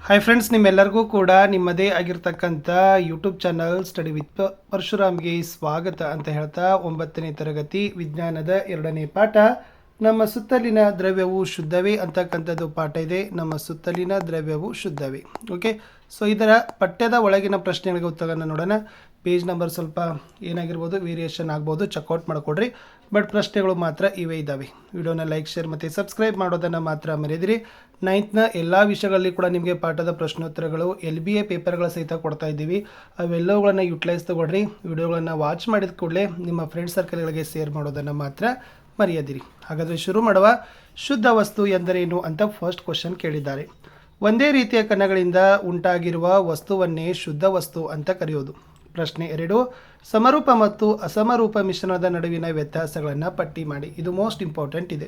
Hi friends, ನಿಮ್ಮೆಲ್ಲರಿಗೂ ಕೂಡ ನಿಮ್ಮದೇ ಆಗಿರ್ತಕ್ಕಂಥ ಯೂಟ್ಯೂಬ್ ಚಾನಲ್ ಸ್ಟಡಿ ವಿತ್ ಪರಶುರಾಮ್ಗೆ ಸ್ವಾಗತ ಅಂತ ಹೇಳ್ತಾ 9ನೇ ತರಗತಿ ವಿಜ್ಞಾನದ 2ನೇ ಪಾಠ ನಮ್ಮ ಸುತ್ತಲಿನ ದ್ರವ್ಯವು ಶುದ್ಧವೇ ಅಂತಕ್ಕಂಥದ್ದು ಪಾಠ ಇದೆ. ನಮ್ಮ ಸುತ್ತಲಿನ ದ್ರವ್ಯವು ಶುದ್ಧವೇ. ಓಕೆ, ಸೊ ಇದರ ಪಠ್ಯದ ಒಳಗಿನ ಪ್ರಶ್ನೆಗಳಿಗೆ ಉತ್ತರವನ್ನು ನೋಡೋಣ. ಪೇಜ್ ನಂಬರ್ ಸ್ವಲ್ಪ ಏನಾಗಿರ್ಬೋದು, ವೇರಿಯೇಷನ್ ಆಗ್ಬೋದು, ಚೆಕ್ಔಟ್ ಮಾಡಿಕೊಡ್ರಿ. ಬಟ್ ಪ್ರಶ್ನೆಗಳು ಮಾತ್ರ ಇವೇ ಇದ್ದಾವೆ. ವಿಡಿಯೋನ ಲೈಕ್, ಶೇರ್ ಮತ್ತು ಸಬ್ಸ್ಕ್ರೈಬ್ ಮಾಡೋದನ್ನು ಮಾತ್ರ ಮರೆಯದಿರಿ. 9th ಎಲ್ಲ ವಿಷಯಗಳಲ್ಲಿ ಕೂಡ ನಿಮಗೆ ಪಾಠದ ಪ್ರಶ್ನೋತ್ತರಗಳು LBA ಪೇಪರ್ಗಳ ಸಹಿತ ಕೊಡ್ತಾ ಇದ್ದೀವಿ. ಅವೆಲ್ಲವುಗಳನ್ನು ಯುಟಿಲೈಸ್ ತಗೊಳ್ರಿ. ವಿಡಿಯೋಗಳನ್ನು ವಾಚ್ ಮಾಡಿದ ಕೂಡಲೇ ನಿಮ್ಮ ಫ್ರೆಂಡ್ ಸರ್ಕಲ್ಗಳಿಗೆ ಶೇರ್ ಮಾಡೋದನ್ನು ಮಾತ್ರ ಮರೆಯದಿರಿ. ಹಾಗಾದರೆ ಶುರು ಮಾಡುವ. ಶುದ್ಧ ವಸ್ತು ಎಂದರೇನು ಅಂತ ಫಸ್ಟ್ ಕ್ವಶನ್ ಕೇಳಿದ್ದಾರೆ. ಒಂದೇ ರೀತಿಯ ಕಣಗಳಿಂದ ಉಂಟಾಗಿರುವ ವಸ್ತುವನ್ನೇ ಶುದ್ಧ ವಸ್ತು ಅಂತ ಕರೆಯೋದು. ಪ್ರಶ್ನೆ 2, ಸಮರೂಪ ಮತ್ತು ಅಸಮರೂಪ ಮಿಶ್ರಣದ ನಡುವಿನ ವ್ಯತ್ಯಾಸಗಳನ್ನು ಪಟ್ಟಿ ಮಾಡಿ. ಇದು ಮೋಸ್ಟ್ ಇಂಪಾರ್ಟೆಂಟ್ ಇದೆ.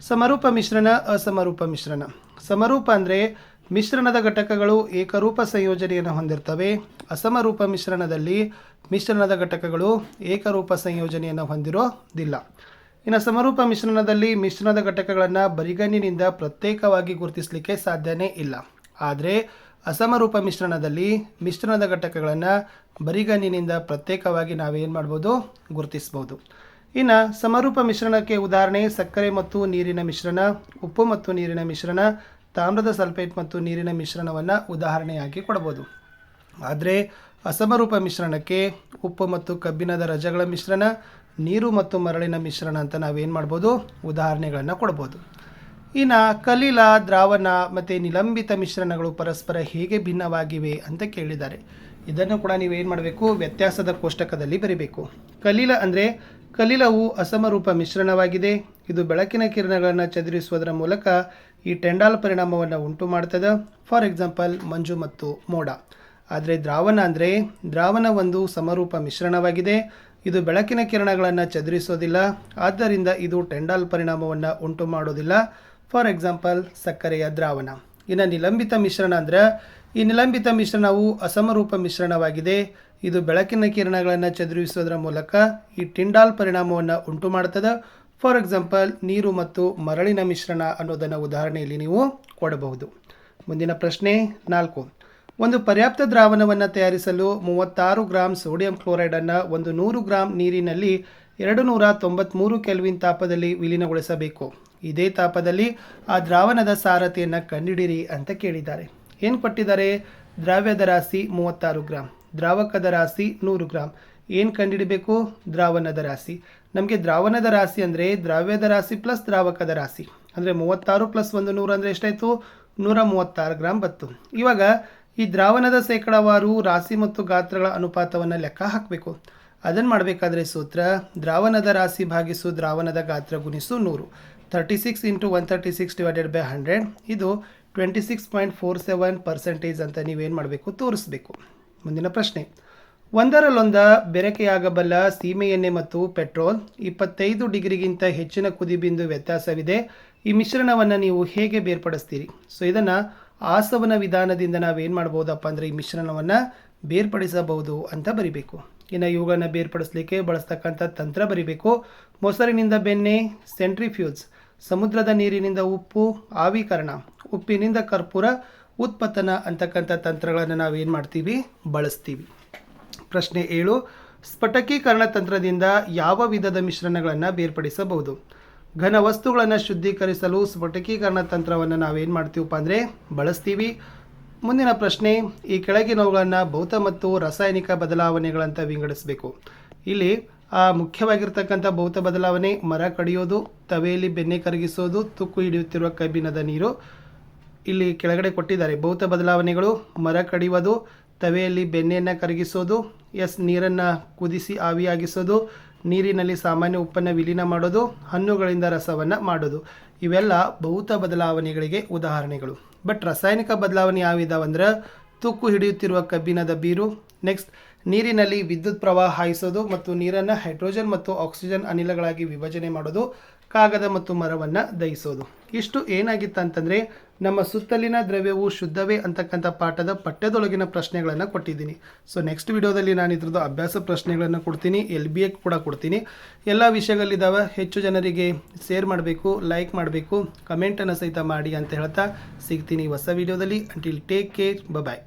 ಸಮರೂಪ ಮಿಶ್ರಣ, ಅಸಮರೂಪ ಮಿಶ್ರಣ. ಸಮರೂಪ ಅಂದರೆ ಮಿಶ್ರಣದ ಘಟಕಗಳು ಏಕರೂಪ ಸಂಯೋಜನೆಯನ್ನು ಹೊಂದಿರ್ತವೆ. ಅಸಮರೂಪ ಮಿಶ್ರಣದಲ್ಲಿ ಮಿಶ್ರಣದ ಘಟಕಗಳು ಏಕರೂಪ ಸಂಯೋಜನೆಯನ್ನು ಹೊಂದಿರೋದಿಲ್ಲ. ಇನ್ನು ಸಮರೂಪ ಮಿಶ್ರಣದಲ್ಲಿ ಮಿಶ್ರಣದ ಘಟಕಗಳನ್ನು ಬರಿಗಣ್ಣಿನಿಂದ ಪ್ರತ್ಯೇಕವಾಗಿ ಗುರುತಿಸಲಿಕ್ಕೆ ಸಾಧ್ಯನೇ ಇಲ್ಲ. ಆದರೆ ಅಸಮರೂಪ ಮಿಶ್ರಣದಲ್ಲಿ ಮಿಶ್ರಣದ ಘಟಕಗಳನ್ನು ಬರಿಗಣ್ಣಿನಿಂದ ಪ್ರತ್ಯೇಕವಾಗಿ ನಾವೇನು ಮಾಡ್ಬೋದು, ಗುರುತಿಸ್ಬೋದು. ಇನ್ನು ಸಮರೂಪ ಮಿಶ್ರಣಕ್ಕೆ ಉದಾಹರಣೆ ಸಕ್ಕರೆ ಮತ್ತು ನೀರಿನ ಮಿಶ್ರಣ, ಉಪ್ಪು ಮತ್ತು ನೀರಿನ ಮಿಶ್ರಣ, ತಾಮ್ರದ ಸಲ್ಫೇಟ್ ಮತ್ತು ನೀರಿನ ಮಿಶ್ರಣವನ್ನು ಉದಾಹರಣೆಯಾಗಿ ಕೊಡ್ಬೋದು. ಆದರೆ ಅಸಮರೂಪ ಮಿಶ್ರಣಕ್ಕೆ ಉಪ್ಪು ಮತ್ತು ಕಬ್ಬಿಣದ ರಜಗಳ ಮಿಶ್ರಣ, ನೀರು ಮತ್ತು ಮರಳಿನ ಮಿಶ್ರಣ ಅಂತ ನಾವೇನು ಮಾಡ್ಬೋದು, ಉದಾಹರಣೆಗಳನ್ನು ಕೊಡ್ಬೋದು. ಇನ್ನು ಕಲಿಲ, ದ್ರಾವಣ ಮತ್ತು ನಿಲಂಬಿತ ಮಿಶ್ರಣಗಳು ಪರಸ್ಪರ ಹೇಗೆ ಭಿನ್ನವಾಗಿವೆ ಅಂತ ಕೇಳಿದ್ದಾರೆ. ಇದನ್ನು ಕೂಡ ನೀವೇನು ಮಾಡಬೇಕು, ವ್ಯತ್ಯಾಸದ ಕೋಷ್ಟಕದಲ್ಲಿ ಬರೀಬೇಕು. ಕಲಿಲ ಅಂದರೆ ಕಲಿಲವು ಅಸಮರೂಪ ಮಿಶ್ರಣವಾಗಿದೆ. ಇದು ಬೆಳಕಿನ ಕಿರಣಗಳನ್ನು ಚದುರಿಸುವುದರ ಮೂಲಕ ಈ ಟೆಂಡಾಲ್ ಪರಿಣಾಮವನ್ನು ಉಂಟು ಮಾಡ್ತದೆ. ಫಾರ್ ಎಕ್ಸಾಂಪಲ್ ಮಂಜು ಮತ್ತು ಮೋಡ. ಆದರೆ ದ್ರಾವಣ ಅಂದರೆ ದ್ರಾವಣ ಒಂದು ಸಮರೂಪ ಮಿಶ್ರಣವಾಗಿದೆ. ಇದು ಬೆಳಕಿನ ಕಿರಣಗಳನ್ನು ಚದುರಿಸೋದಿಲ್ಲ. ಆದ್ದರಿಂದ ಇದು ಟೆಂಡಾಲ್ ಪರಿಣಾಮವನ್ನು ಉಂಟು ಮಾಡೋದಿಲ್ಲ. ಫಾರ್ ಎಕ್ಸಾಂಪಲ್ ಸಕ್ಕರೆಯ ದ್ರಾವಣ. ಇನ್ನು ನಿಲಂಬಿತ ಮಿಶ್ರಣ ಅಂದರೆ ಈ ನಿಲಂಬಿತ ಮಿಶ್ರಣವು ಅಸಮರೂಪ ಮಿಶ್ರಣವಾಗಿದೆ. ಇದು ಬೆಳಕಿನ ಕಿರಣಗಳನ್ನು ಚದುರಿಸೋದರ ಮೂಲಕ ಈ ಟಿಂಡಾಲ್ ಪರಿಣಾಮವನ್ನು ಉಂಟು ಮಾಡ್ತದೆ. ಫಾರ್ ಎಕ್ಸಾಂಪಲ್ ನೀರು ಮತ್ತು ಮರಳಿನ ಮಿಶ್ರಣ ಅನ್ನೋದನ್ನು ಉದಾಹರಣೆಯಲ್ಲಿ ನೀವು ಕೊಡಬಹುದು. ಮುಂದಿನ ಪ್ರಶ್ನೆ 4, ಒಂದು ಪರ್ಯಾಪ್ತ ದ್ರಾವಣವನ್ನು ತಯಾರಿಸಲು 36 ಗ್ರಾಂ ಸೋಡಿಯಂ ಕ್ಲೋರೈಡನ್ನು 100 ಗ್ರಾಂ ನೀರಿನಲ್ಲಿ 293 ಕೆಲ್ವಿನ್ ತಾಪದಲ್ಲಿ ವಿಲೀನಗೊಳಿಸಬೇಕು. ಇದೇ ತಾಪದಲ್ಲಿ ಆ ದ್ರಾವಣದ ಸಾರತೆಯನ್ನು ಕಂಡುಹಿಡಿಯಿರಿ ಅಂತ ಕೇಳಿದ್ದಾರೆ. ಏನು ಕೊಟ್ಟಿದ್ದಾರೆ? ದ್ರಾವ್ಯದ ರಾಶಿ 36 ಗ್ರಾಂ, ದ್ರಾವಕದ ರಾಶಿ 100 ಗ್ರಾಂ. ಏನು ಕಂಡುಹಿಡಬೇಕು? ದ್ರಾವಣದ ರಾಶಿ. ನಮಗೆ ದ್ರಾವಣದ ರಾಶಿ ಅಂದರೆ ದ್ರಾವ್ಯದ ರಾಶಿ ಪ್ಲಸ್ ದ್ರಾವಕದ ರಾಶಿ ಅಂದರೆ 36 + 100 ಅಂದರೆ ಎಷ್ಟಾಯಿತು? 136 ಗ್ರಾಂ ಬತ್ತು. ಇವಾಗ ಈ ದ್ರಾವಣದ ಶೇಕಡಾವಾರು ರಾಶಿ ಮತ್ತು ಗಾತ್ರಗಳ ಅನುಪಾತವನ್ನು ಲೆಕ್ಕ ಹಾಕಬೇಕು. ಅದನ್ನು ಮಾಡಬೇಕಾದ್ರೆ ಸೂತ್ರ ದ್ರಾವಣದ ರಾಶಿ ಭಾಗಿಸು ದ್ರಾವಣದ ಗಾತ್ರ ಗುಣಿಸು 100. 36 × 136 / 100 ಇದು 26.47% ಅಂತ ನೀವೇನು ಮಾಡಬೇಕು, ತೋರಿಸಬೇಕು. ಮುಂದಿನ ಪ್ರಶ್ನೆ, ಒಂದರಲ್ಲೊಂದ ಬೆರಕೆಯಾಗಬಲ್ಲ ಸೀಮೆ ಎಣ್ಣೆ ಮತ್ತು ಪೆಟ್ರೋಲ್ 25 ಡಿಗ್ರಿಗಿಂತ ಹೆಚ್ಚಿನ ಕುದಿಬಿಂದು ವ್ಯತ್ಯಾಸವಿದೆ. ಈ ಮಿಶ್ರಣವನ್ನು ನೀವು ಹೇಗೆ ಬೇರ್ಪಡಿಸ್ತೀರಿ? ಸೊ ಇದನ್ನು ಆಸವನ ವಿಧಾನದಿಂದ ನಾವೇನು ಮಾಡ್ಬೋದಪ್ಪ ಅಂದರೆ ಈ ಮಿಶ್ರಣವನ್ನು ಬೇರ್ಪಡಿಸಬಹುದು ಅಂತ ಬರಿಬೇಕು. ಇನ್ನು ಇವುಗಳನ್ನು ಬೇರ್ಪಡಿಸಲಿಕ್ಕೆ ಬಳಸ್ತಕ್ಕಂಥ ತಂತ್ರ ಬರಿಬೇಕು. ಮೊಸರಿನಿಂದ ಬೆಣ್ಣೆ, ಸೆಂಟ್ರಿಫ್ಯೂಜ್, ಸಮುದ್ರದ ನೀರಿನಿಂದ ಉಪ್ಪು, ಆವಿಕರಣ, ಉಪ್ಪಿನಿಂದ ಕರ್ಪೂರ ಉತ್ಪತ್ತನ ಅಂತಕ್ಕಂಥ ತಂತ್ರಗಳನ್ನು ನಾವೇನು ಮಾಡ್ತೀವಿ, ಬಳಸ್ತೀವಿ. ಪ್ರಶ್ನೆ 7, ಸ್ಫಟಕೀಕರಣ ತಂತ್ರದಿಂದ ಯಾವ ವಿಧದ ಮಿಶ್ರಣಗಳನ್ನು ಬೇರ್ಪಡಿಸಬಹುದು? ಘನ ವಸ್ತುಗಳನ್ನು ಶುದ್ಧೀಕರಿಸಲು ಸ್ಫಟಿಕೀಕರಣ ತಂತ್ರವನ್ನು ನಾವೇನು ಮಾಡ್ತೀವಪ್ಪ ಅಂದರೆ ಬಳಸ್ತೀವಿ. ಮುಂದಿನ ಪ್ರಶ್ನೆ, ಈ ಕೆಳಗಿನವುಗಳನ್ನು ಭೌತ ಮತ್ತು ರಾಸಾಯನಿಕ ಬದಲಾವಣೆಗಳಂತ ವಿಂಗಡಿಸಬೇಕು. ಇಲ್ಲಿ ಮುಖ್ಯವಾಗಿರ್ತಕ್ಕಂಥ ಭೌತ ಬದಲಾವಣೆ ಮರ ಕಡಿಯೋದು, ತವೆಯಲ್ಲಿ ಬೆಣ್ಣೆ ಕರಗಿಸೋದು, ತುಕ್ಕು ಹಿಡಿಯುತ್ತಿರುವ ಕಬ್ಬಿಣದ ನೀರು. ಇಲ್ಲಿ ಕೆಳಗಡೆ ಕೊಟ್ಟಿದ್ದಾರೆ ಭೌತ ಬದಲಾವಣೆಗಳು: ಮರ ಕಡಿಯೋದು, ತವೆಯಲ್ಲಿ ಬೆಣ್ಣೆಯನ್ನು ಕರಗಿಸೋದು, ನೀರನ್ನು ಕುದಿಸಿ ಆವಿಯಾಗಿಸೋದು, ನೀರಿನಲ್ಲಿ ಸಾಮಾನ್ಯ ಉಪ್ಪನ್ನು ವಿಲೀನ ಮಾಡೋದು, ಹಣ್ಣುಗಳಿಂದ ರಸವನ್ನು ಮಾಡೋದು. ಇವೆಲ್ಲ ಭೌತ ಬದಲಾವಣೆಗಳಿಗೆ ಉದಾಹರಣೆಗಳು. ಬಟ್ ರಾಸಾಯನಿಕ ಬದಲಾವಣೆ ಯಾವಿದಾವಂದ್ರೆ ತುಕ್ಕು ಹಿಡಿಯುತ್ತಿರುವ ಕಬ್ಬಿಣದ ಬೀರು, ನೆಕ್ಸ್ಟ್ ನೀರಿನಲ್ಲಿ ವಿದ್ಯುತ್ ಪ್ರವಾಹ ಹಾಯಿಸೋದು ಮತ್ತು ನೀರನ್ನು ಹೈಡ್ರೋಜನ್ ಮತ್ತು ಆಕ್ಸಿಜನ್ ಅನಿಲಗಳಾಗಿ ವಿಭಜನೆ ಮಾಡೋದು, ಕಾಗದ ಮತ್ತು ಮರವನ್ನು ದಹಿಸೋದು. ಇಷ್ಟು ಏನಾಗಿತ್ತು ಅಂತಂದರೆ ನಮ್ಮ ಸುತ್ತಲಿನ ದ್ರವ್ಯವು ಶುದ್ಧವೇ ಅಂತಕ್ಕಂಥ ಪಾಠದ ಪಠ್ಯದೊಳಗಿನ ಪ್ರಶ್ನೆಗಳನ್ನು ಕೊಟ್ಟಿದ್ದೀನಿ. ಸೊ ನೆಕ್ಸ್ಟ್ ವಿಡಿಯೋದಲ್ಲಿ ನಾನು ಇದ್ರದ್ದು ಅಭ್ಯಾಸ ಪ್ರಶ್ನೆಗಳನ್ನು ಕೊಡ್ತೀನಿ, LBA ಕೂಡ ಕೊಡ್ತೀನಿ. ಎಲ್ಲ ವಿಷಯಗಳಿದ್ದಾವೆ. ಹೆಚ್ಚು ಜನರಿಗೆ ಶೇರ್ ಮಾಡಬೇಕು, ಲೈಕ್ ಮಾಡಬೇಕು, ಕಮೆಂಟನ್ನು ಸಹಿತ ಮಾಡಿ ಅಂತ ಹೇಳ್ತಾ ಸಿಗ್ತೀನಿ ಹೊಸ ವಿಡಿಯೋದಲ್ಲಿ. ಅಂಟಿಲ್ ಟೇಕ್ ಕೇರ್, ಬಾಯ್.